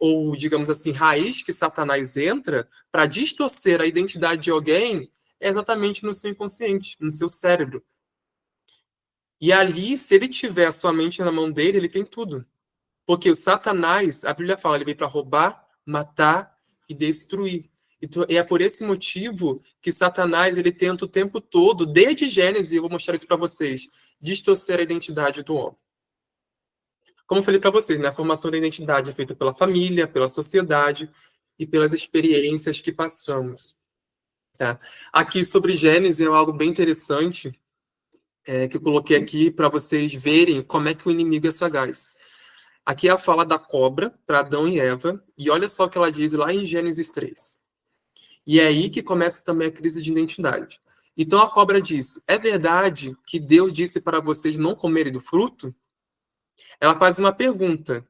ou, digamos assim, raiz que Satanás entra para distorcer a identidade de alguém é exatamente no seu inconsciente, no seu cérebro. E ali, se ele tiver a sua mente na mão dele, ele tem tudo. Porque o Satanás, a Bíblia fala, ele veio para roubar, matar e destruir. Então, é por esse motivo que Satanás ele tenta o tempo todo, desde Gênesis, eu vou mostrar isso para vocês, distorcer a identidade do homem. Como eu falei para vocês, né, a formação da identidade é feita pela família, pela sociedade e pelas experiências que passamos. Tá? Aqui sobre Gênesis é algo bem interessante que eu coloquei aqui para vocês verem como é que o inimigo é sagaz. Aqui é a fala da cobra para Adão e Eva, e olha só o que ela diz lá em Gênesis 3. E é aí que começa também a crise de identidade. Então a cobra diz: é verdade que Deus disse para vocês não comerem do fruto? Ela faz uma pergunta.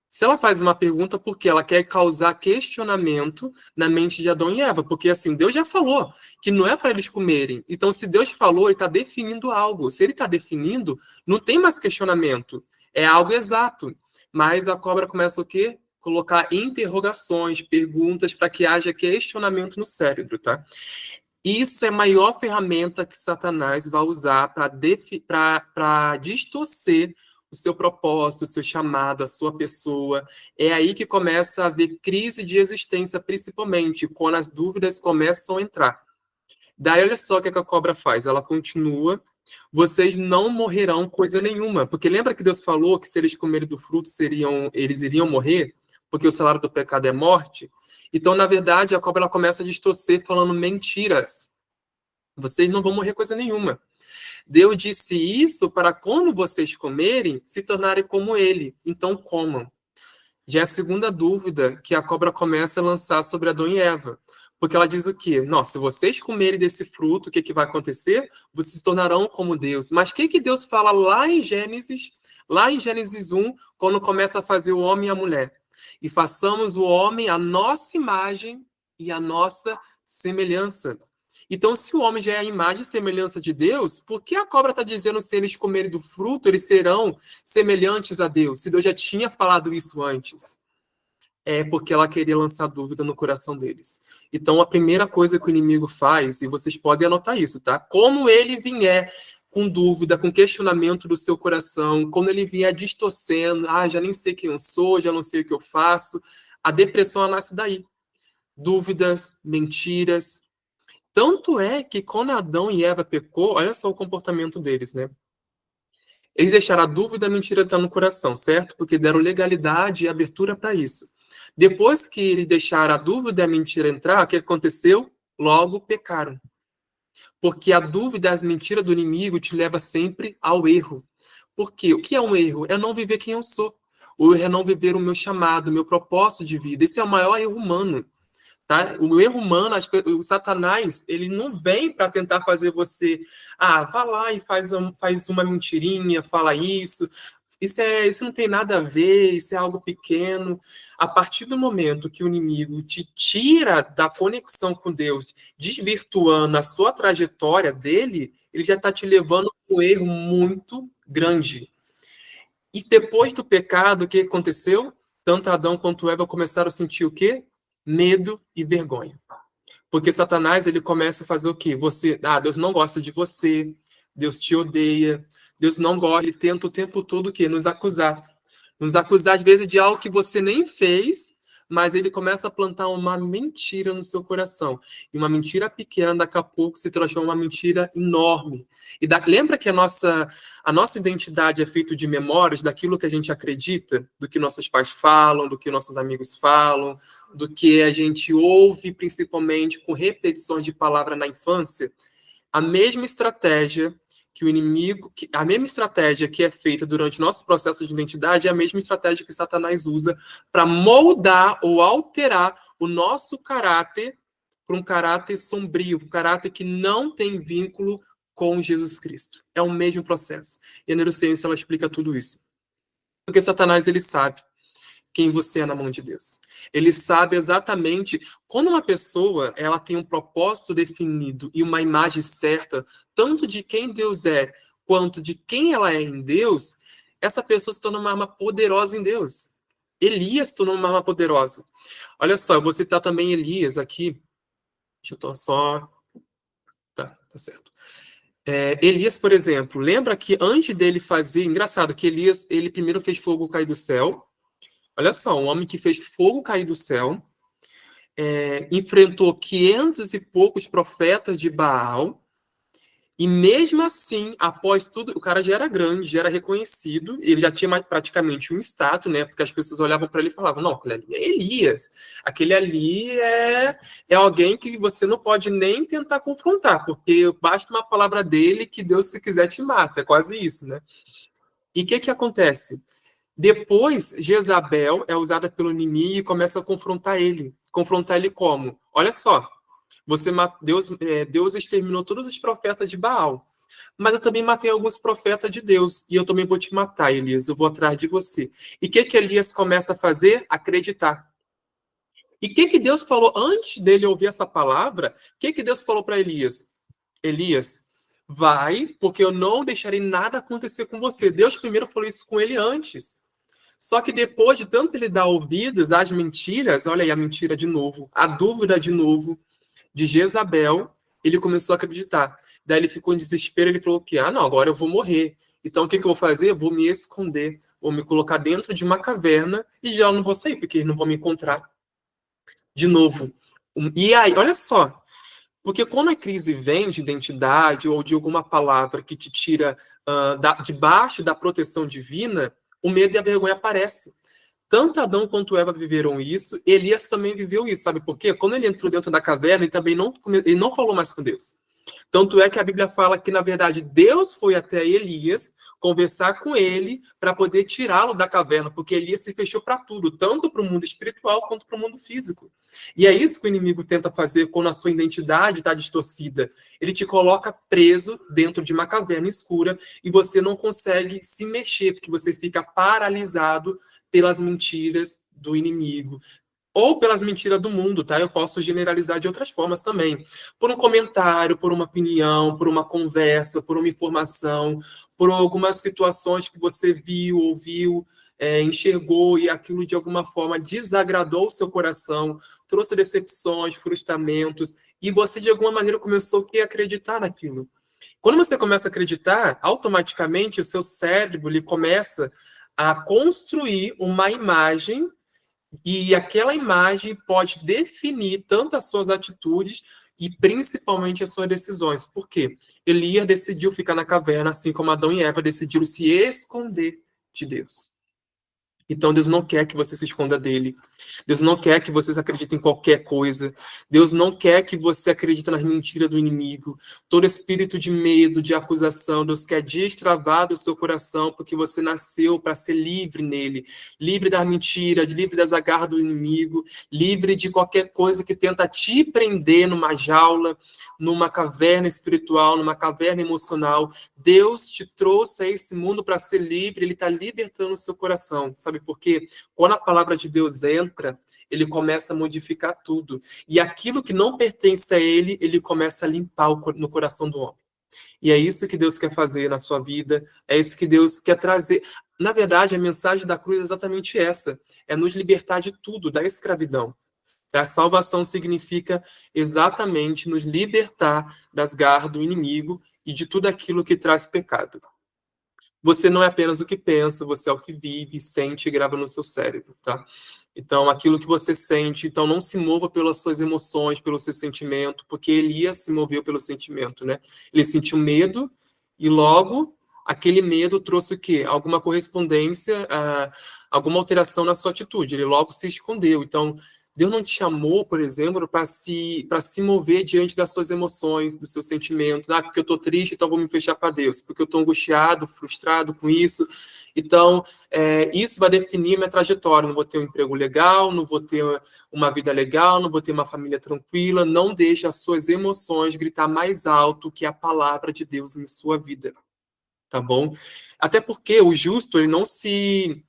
Se ela faz uma pergunta, porque ela quer causar questionamento na mente de Adão e Eva, porque assim, Deus já falou que não é para eles comerem. Então, se Deus falou, ele está definindo algo. Se ele está definindo, não tem mais questionamento. É algo exato. Mas a cobra começa o quê? Colocar interrogações, perguntas, para que haja questionamento no cérebro, tá? Isso é a maior ferramenta que Satanás vai usar para distorcer o seu propósito, o seu chamado, a sua pessoa. É aí que começa a haver crise de existência, principalmente quando as dúvidas começam a entrar. Daí, olha só o que a cobra faz. Ela continua: vocês não morrerão coisa nenhuma. Porque lembra que Deus falou que se eles comerem do fruto, eles iriam morrer? Porque o salário do pecado é morte? Então, na verdade, a cobra ela começa a distorcer falando mentiras. Vocês não vão morrer coisa nenhuma. Deus disse isso para quando vocês comerem, se tornarem como ele. Então comam. Já é a segunda dúvida que a cobra começa a lançar sobre Adão e Eva. Porque ela diz o quê? Não, se vocês comerem desse fruto, o que vai acontecer? Vocês se tornarão como Deus. Mas o que Deus fala lá em Gênesis 1, quando começa a fazer o homem e a mulher? E façamos o homem a nossa imagem e a nossa semelhança. Então, se o homem já é a imagem e semelhança de Deus, por que a cobra está dizendo se eles comerem do fruto, eles serão semelhantes a Deus? Se Deus já tinha falado isso antes. É porque ela queria lançar dúvida no coração deles. Então, a primeira coisa que o inimigo faz, e vocês podem anotar isso, tá? Como ele vier com dúvida, com questionamento do seu coração, quando ele vier distorcendo, já nem sei quem eu sou, já não sei o que eu faço, a depressão nasce daí. Dúvidas, mentiras. Tanto é que quando Adão e Eva pecou, olha só o comportamento deles, né? Eles deixaram a dúvida e a mentira entrar no coração, certo? Porque deram legalidade e abertura para isso. Depois que eles deixaram a dúvida e a mentira entrar, o que aconteceu? Logo pecaram. Porque a dúvida e as mentiras do inimigo te leva sempre ao erro. Por quê? O que é um erro? É não viver quem eu sou. O erro é não viver o meu chamado, o meu propósito de vida. Esse é o maior erro humano. Tá? O erro humano, o Satanás, ele não vem para tentar fazer você, vá lá e faz uma mentirinha, fala isso. Isso não tem nada a ver, isso é algo pequeno. A partir do momento que o inimigo te tira da conexão com Deus, desvirtuando a sua trajetória dele, ele já está te levando a um erro muito grande. E depois do pecado, o que aconteceu? Tanto Adão quanto Eva começaram a sentir o quê? Medo e vergonha. Porque Satanás, ele começa a fazer o quê? Deus não gosta de você, Deus te odeia, Deus não gosta, ele tenta o tempo todo o quê? Nos acusar. Nos acusar, às vezes, de algo que você nem fez, mas ele começa a plantar uma mentira no seu coração. E uma mentira pequena, daqui a pouco, se transforma em uma mentira enorme. Lembra que a nossa identidade é feita de memórias, daquilo que a gente acredita, do que nossos pais falam, do que nossos amigos falam, do que a gente ouve, principalmente com repetições de palavra na infância? A mesma estratégia que o inimigo, a mesma estratégia que é feita durante o nosso processo de identidade é a mesma estratégia que Satanás usa para moldar ou alterar o nosso caráter para um caráter sombrio, um caráter que não tem vínculo com Jesus Cristo. É o mesmo processo. E a neurociência, ela explica tudo isso. Porque Satanás, ele sabe quem você é na mão de Deus. Ele sabe exatamente quando uma pessoa ela tem um propósito definido e uma imagem certa, tanto de quem Deus é, quanto de quem ela é em Deus, essa pessoa se torna uma arma poderosa em Deus. Elias se tornou uma arma poderosa. Olha só, eu vou citar também Elias aqui. Deixa eu só... Tá certo. Elias, por exemplo, lembra que antes dele fazer... Engraçado que Elias, ele primeiro fez fogo cair do céu. Olha só, um homem que fez fogo cair do céu, enfrentou 500 e poucos profetas de Baal, e mesmo assim, após tudo, o cara já era grande, já era reconhecido, ele já tinha praticamente um status, né? Porque as pessoas olhavam para ele e falavam: não, aquele ali é Elias, aquele ali é alguém que você não pode nem tentar confrontar, porque basta uma palavra dele que Deus, se quiser, te mata. É quase isso, né? E o que acontece? Depois, Jezabel é usada pelo inimigo e começa a confrontar ele. Confrontar ele como? Olha só, Deus exterminou todos os profetas de Baal, mas eu também matei alguns profetas de Deus, e eu também vou te matar, Elias, eu vou atrás de você. E o que Elias começa a fazer? Acreditar. E o que Deus falou antes dele ouvir essa palavra? O que Deus falou para Elias? Elias, vai, porque eu não deixarei nada acontecer com você. Deus primeiro falou isso com ele antes. Só que depois de tanto ele dar ouvidos às mentiras, olha aí a mentira de novo, a dúvida de novo, de Jezabel, ele começou a acreditar. Daí ele ficou em desespero, ele falou que, não, agora eu vou morrer. Então o que eu vou fazer? Eu vou me esconder, vou me colocar dentro de uma caverna e já não vou sair, porque eles não vão me encontrar de novo. E aí, olha só, porque quando a crise vem de identidade ou de alguma palavra que te tira debaixo da proteção divina, o medo e a vergonha aparecem. Tanto Adão quanto Eva viveram isso, Elias também viveu isso, sabe por quê? Quando ele entrou dentro da caverna, ele não falou mais com Deus. Tanto é que a Bíblia fala que, na verdade, Deus foi até Elias conversar com ele para poder tirá-lo da caverna, porque Elias se fechou para tudo, tanto para o mundo espiritual quanto para o mundo físico. E é isso que o inimigo tenta fazer quando a sua identidade está distorcida. Ele te coloca preso dentro de uma caverna escura e você não consegue se mexer, porque você fica paralisado pelas mentiras do inimigo, ou pelas mentiras do mundo, tá? Eu posso generalizar de outras formas também. Por um comentário, por uma opinião, por uma conversa, por uma informação, por algumas situações que você viu, ouviu, enxergou e aquilo de alguma forma desagradou o seu coração, trouxe decepções, frustramentos, e você de alguma maneira começou a acreditar naquilo. Quando você começa a acreditar, automaticamente o seu cérebro ele começa a construir uma imagem, e aquela imagem pode definir tanto as suas atitudes e principalmente as suas decisões. Por quê? Elias decidiu ficar na caverna, assim como Adão e Eva decidiram se esconder de Deus. Então, Deus não quer que você se esconda dele. Deus não quer que vocês acreditem em qualquer coisa. Deus não quer que você acredite nas mentiras do inimigo. Todo espírito de medo, de acusação, Deus quer destravar do seu coração, porque você nasceu para ser livre nele. Livre das mentiras, livre das agarras do inimigo, livre de qualquer coisa que tenta te prender numa jaula, numa caverna espiritual, numa caverna emocional. Deus te trouxe a esse mundo para ser livre, ele está libertando o seu coração. Sabe por quê? Quando a palavra de Deus entra, ele começa a modificar tudo. E aquilo que não pertence a ele, ele começa a limpar no coração do homem. E é isso que Deus quer fazer na sua vida, é isso que Deus quer trazer. Na verdade, a mensagem da cruz é exatamente essa, é nos libertar de tudo, da escravidão. A salvação significa exatamente nos libertar das garras do inimigo e de tudo aquilo que traz pecado. Você não é apenas o que pensa, você é o que vive, sente e grava no seu cérebro, tá? Então, aquilo que você sente, então não se mova pelas suas emoções, pelo seu sentimento, porque Elias se moveu pelo sentimento, né? Ele sentiu medo e logo aquele medo trouxe o quê? Alguma correspondência, alguma alteração na sua atitude. Ele logo se escondeu. Então, Deus não te chamou, por exemplo, para se mover diante das suas emoções, dos seus sentimentos. Porque eu estou triste, então vou me fechar para Deus. Porque eu estou angustiado, frustrado com isso. Então, isso vai definir minha trajetória. Não vou ter um emprego legal, não vou ter uma vida legal, não vou ter uma família tranquila. Não deixe as suas emoções gritar mais alto que a palavra de Deus em sua vida. Tá bom? Até porque o justo, ele não se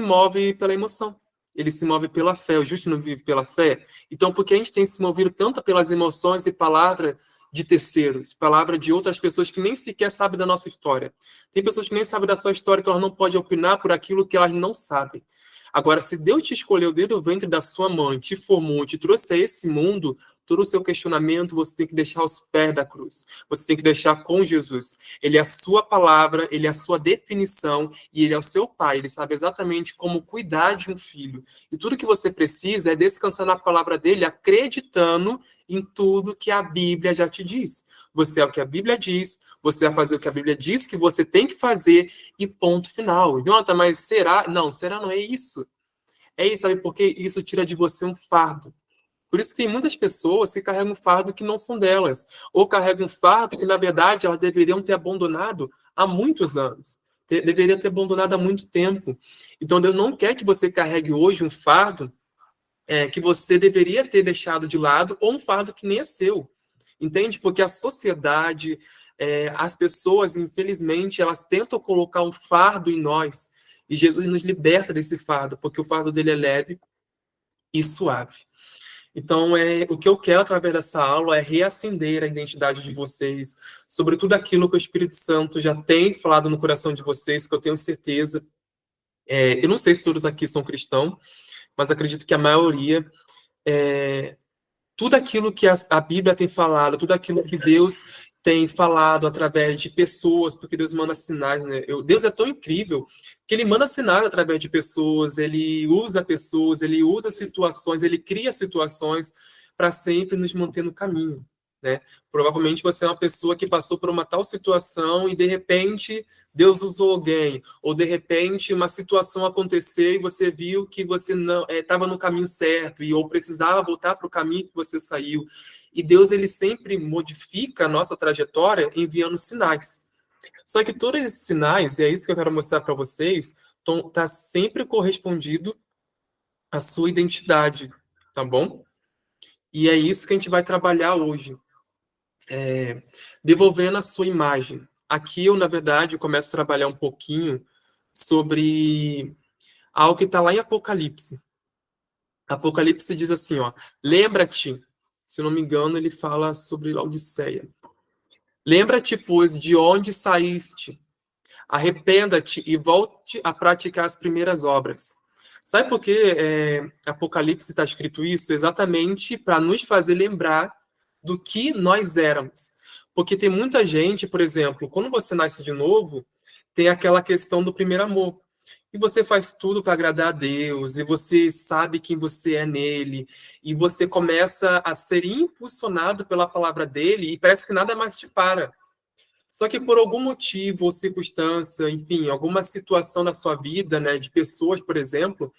move pela emoção. Ele se move pela fé. O justo não vive pela fé. Então, porque a gente tem se movido tanto pelas emoções e palavra de terceiros, palavra de outras pessoas que nem sequer sabem da nossa história. Tem pessoas que nem sabem da sua história, então elas não podem opinar por aquilo que elas não sabem. Agora, se Deus te escolheu desde o ventre da sua mãe, te formou, te trouxe a esse mundo, todo o seu questionamento você tem que deixar aos pés da cruz. Você tem que deixar com Jesus. Ele é a sua palavra, ele é a sua definição e ele é o seu pai. Ele sabe exatamente como cuidar de um filho. E tudo que você precisa é descansar na palavra dele, acreditando em tudo que a Bíblia já te diz. Você é o que a Bíblia diz, você vai fazer o que a Bíblia diz que você tem que fazer e ponto final. Jonathan, mas será? Não, será não é isso. É isso, sabe? Porque isso tira de você um fardo. Por isso que tem muitas pessoas que carregam um fardo que não são delas, ou carregam um fardo que, na verdade, elas deveriam ter abandonado há muitos anos. Deveriam ter abandonado há muito tempo. Então, Deus não quer que você carregue hoje um fardo que você deveria ter deixado de lado, ou um fardo que nem é seu. Entende? Porque a sociedade, as pessoas, infelizmente, elas tentam colocar um fardo em nós, e Jesus nos liberta desse fardo, porque o fardo dele é leve e suave. Então, o que eu quero através dessa aula é reacender a identidade de vocês, sobre tudo aquilo que o Espírito Santo já tem falado no coração de vocês, que eu tenho certeza. Eu não sei se todos aqui são cristãos, mas acredito que a maioria. Tudo aquilo que a Bíblia tem falado, tudo aquilo que Deus tem falado através de pessoas, porque Deus manda sinais, né? Deus é tão incrível que ele manda sinais através de pessoas, ele usa situações, ele cria situações para sempre nos manter no caminho, né? Provavelmente você é uma pessoa que passou por uma tal situação e de repente Deus usou alguém, ou de repente uma situação aconteceu e você viu que você não estava no caminho certo ou precisava voltar para o caminho que você saiu. E Deus, ele sempre modifica a nossa trajetória enviando sinais. Só que todos esses sinais, e é isso que eu quero mostrar para vocês, está sempre correspondido à sua identidade, tá bom? E é isso que a gente vai trabalhar hoje. Devolvendo a sua imagem. Aqui eu, na verdade, começo a trabalhar um pouquinho sobre algo que está lá em Apocalipse. Apocalipse diz assim, ó, lembra-te, se não me engano, ele fala sobre Laodiceia. Lembra-te, pois, de onde saíste, arrependa-te e volte a praticar as primeiras obras. Sabe por que Apocalipse está escrito isso? Exatamente para nos fazer lembrar do que nós éramos. Porque tem muita gente, por exemplo, quando você nasce de novo, tem aquela questão do primeiro amor. E você faz tudo para agradar a Deus, e você sabe quem você é nele, e você começa a ser impulsionado pela palavra dele, e parece que nada mais te para. Só que por algum motivo ou circunstância, enfim, alguma situação na sua vida, né, de pessoas, por exemplo,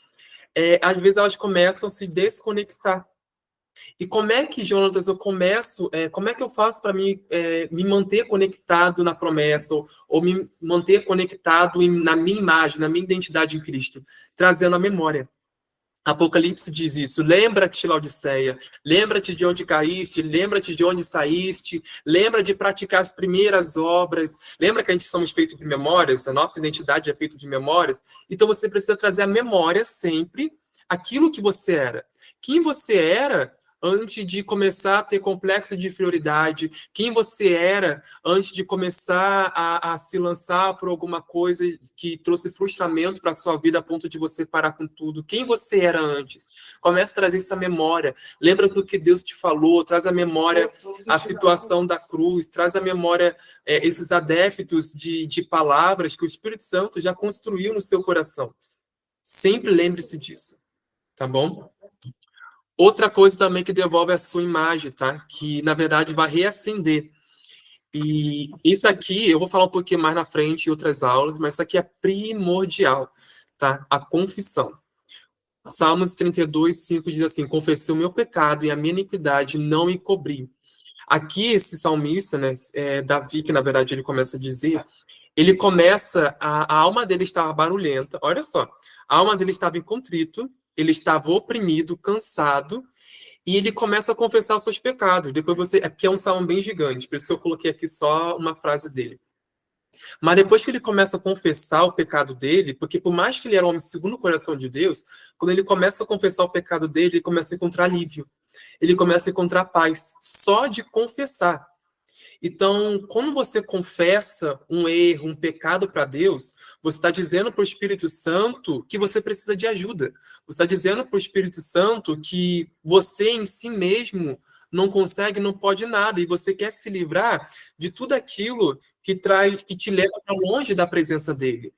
às vezes elas começam a se desconectar. E como é que, Jonatas, como é que eu faço para me manter conectado na promessa, ou me manter conectado na minha imagem, na minha identidade em Cristo? Trazendo a memória. Apocalipse diz isso. Lembra-te, Laodiceia, lembra-te de onde caíste, lembra-te de onde saíste, lembra de praticar as primeiras obras. Lembra que a gente somos feitos de memórias? A nossa identidade é feita de memórias. Então você precisa trazer à memória sempre aquilo que você era. Quem você era antes de começar a ter complexo de inferioridade, quem você era antes de começar a se lançar por alguma coisa que trouxe frustramento para a sua vida a ponto de você parar com tudo, quem você era antes. Comece a trazer essa memória, lembra do que Deus te falou, traz à memória a situação da cruz, traz à memória esses adeptos de palavras que o Espírito Santo já construiu no seu coração. Sempre lembre-se disso, tá bom? Outra coisa também que devolve a sua imagem, tá? Que, na verdade, vai reacender. E isso aqui, eu vou falar um pouquinho mais na frente em outras aulas, mas isso aqui é primordial, tá? A confissão. Salmos 32, 5 diz assim, confessei o meu pecado e a minha iniquidade não me cobri. Aqui, esse salmista, né, Davi, que na verdade ele começa a dizer, a alma dele estava barulhenta, olha só, a alma dele estava em contrito, ele estava oprimido, cansado, e ele começa a confessar os seus pecados. Depois porque é um salmo bem gigante, por isso que eu coloquei aqui só uma frase dele. Mas depois que ele começa a confessar o pecado dele, porque por mais que ele era um homem segundo o coração de Deus, quando ele começa a confessar o pecado dele, ele começa a encontrar alívio. Ele começa a encontrar paz, só de confessar. Então, quando você confessa um erro, um pecado para Deus, você está dizendo para o Espírito Santo que você precisa de ajuda. Você está dizendo para o Espírito Santo que você em si mesmo não consegue, não pode nada, e você quer se livrar de tudo aquilo que traz, que te leva para longe da presença dele.